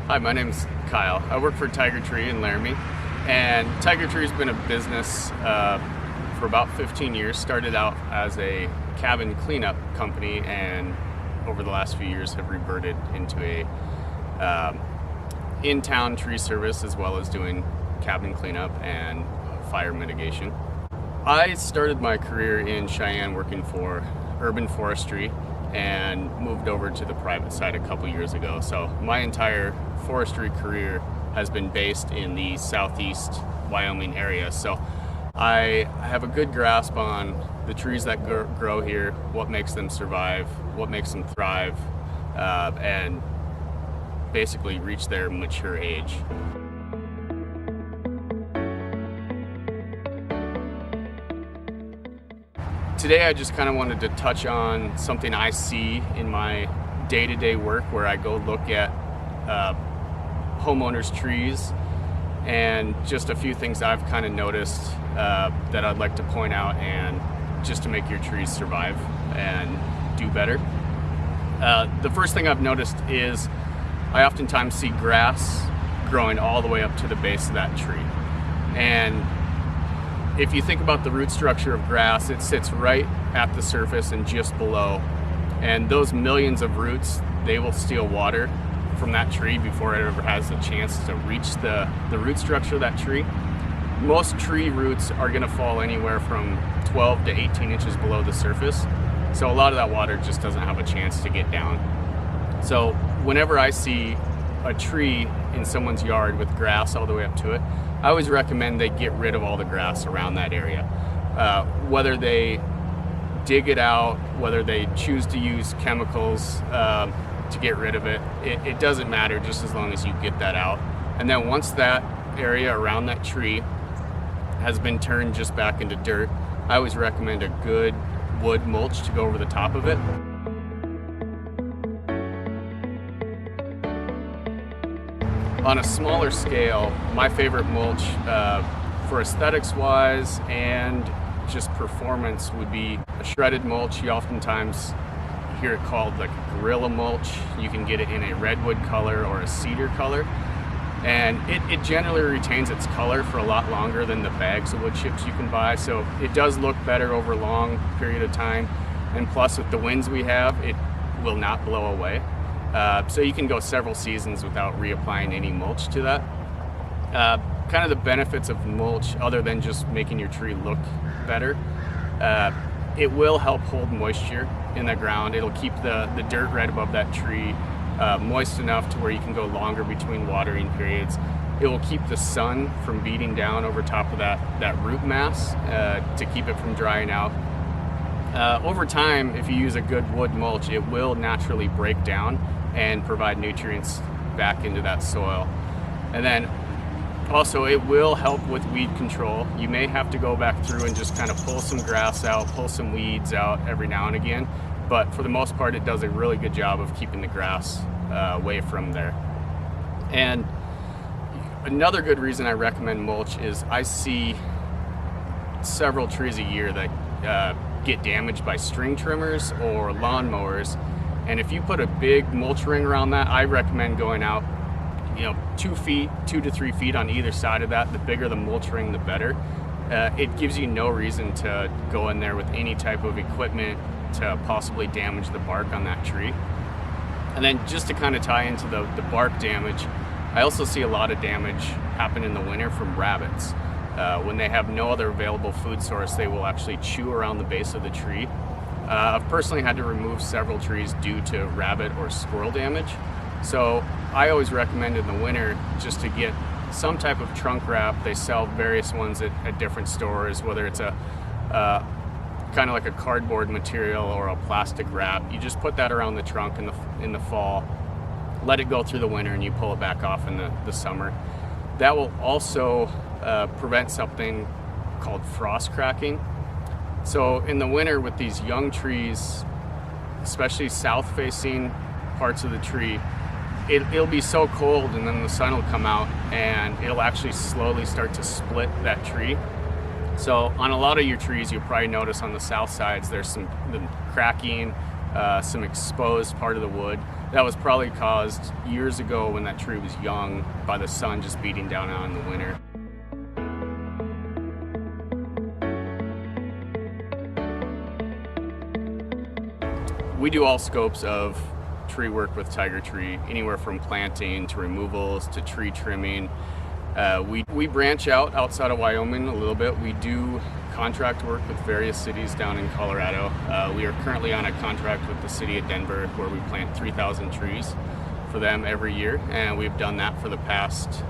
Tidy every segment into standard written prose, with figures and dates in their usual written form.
Hi, my name's Kyle. I work for Tiger Tree in Laramie, and Tiger Tree's been a business for about 15 years. Started out as a cabin cleanup company, and over the last few years have reverted into a in-town tree service, as well as doing cabin cleanup and fire mitigation. I started my career in Cheyenne working for urban forestry and moved over to the private side a couple years ago. So my entire forestry career has been based in the southeast Wyoming area. So I have a good grasp on the trees that grow here, what makes them survive, what makes them thrive, and basically reach their mature age. Today I just kind of wanted to touch on something I see in my day-to-day work, where I go look at homeowners' trees, and just a few things I've kind of noticed that I'd like to point out, and just to make your trees survive and do better. The first thing I've noticed is I oftentimes see grass growing all the way up to the base of that tree. And if you think about the root structure of grass, it sits right at the surface and just below. And those millions of roots, they will steal water from that tree before it ever has a chance to reach the root structure of that tree. Most tree roots are gonna fall anywhere from 12 to 18 inches below the surface. So a lot of that water just doesn't have a chance to get down. So whenever I see a tree in someone's yard with grass all the way up to it, I always recommend they get rid of all the grass around that area. Whether they dig it out, whether they choose to use chemicals to get rid of it, it doesn't matter, just as long as you get that out. And then once that area around that tree has been turned just back into dirt, I always recommend a good wood mulch to go over the top of it. On a smaller scale, my favorite mulch for aesthetics wise and just performance would be a shredded mulch. You oftentimes hear it called like gorilla mulch. You can get it in a redwood color or a cedar color, and it generally retains its color for a lot longer than the bags of wood chips you can buy, so it does look better over a long period of time. And plus, with the winds we have, it will not blow away. So you can go several seasons without reapplying any mulch to that. Kind of the benefits of mulch, other than just making your tree look better, it will help hold moisture in the ground. It'll keep the dirt right above that tree moist enough to where you can go longer between watering periods. It will keep the sun from beating down over top of that root mass to keep it from drying out. Over time, if you use a good wood mulch, it will naturally break down and provide nutrients back into that soil. And then also it will help with weed control. You may have to go back through and just kind of pull some grass out, pull some weeds out every now and again, but for the most part it does a really good job of keeping the grass away from there. And another good reason I recommend mulch is I see several trees a year that get damaged by string trimmers or lawnmowers, and if you put a big mulch ring around that, I recommend going out 2 to 3 feet on either side of that. The bigger the mulch ring, the better. It gives you no reason to go in there with any type of equipment to possibly damage the bark on that tree. And then just to kind of tie into the bark damage, I also see a lot of damage happen in the winter from rabbits. When they have no other available food source, they will actually chew around the base of the tree. I've personally had to remove several trees due to rabbit or squirrel damage. So I always recommend in the winter just to get some type of trunk wrap. They sell various ones at different stores, whether it's a kind of like a cardboard material or a plastic wrap. You just put that around the trunk in the fall, let it go through the winter, and you pull it back off in the summer. That will also prevent something called frost cracking. So in the winter with these young trees, especially south facing parts of the tree, it'll be so cold, and then the sun will come out and it'll actually slowly start to split that tree. So on a lot of your trees, you'll probably notice on the south sides there's some cracking, some exposed part of the wood. that was probably caused years ago when that tree was young by the sun just beating down on in the winter. We do all scopes of tree work with Tiger Tree, anywhere from planting to removals to tree trimming. We branch out outside of Wyoming a little bit. We do contract work with various cities down in Colorado. We are currently on a contract with the city of Denver where we plant 3,000 trees for them every year, and we've done that for the past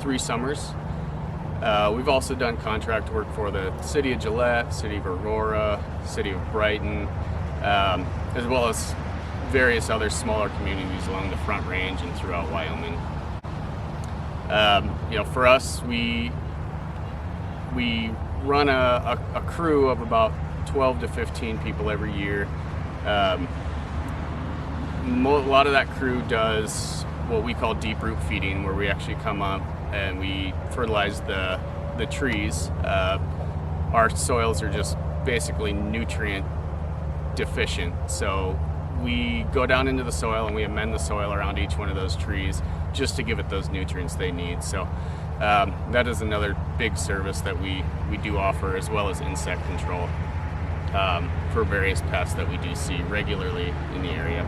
3 summers. We've also done contract work for the city of Gillette, city of Aurora, city of Brighton, as well as various other smaller communities along the Front Range and throughout Wyoming. For us, we run a crew of about 12 to 15 people every year. A lot of that crew does what we call deep root feeding, where we actually come up and we fertilize the trees. Our soils are just basically nutrient deficient, so we go down into the soil and we amend the soil around each one of those trees just to give it those nutrients they need. So that is another big service that we do offer, as well as insect control for various pests that we do see regularly in the area.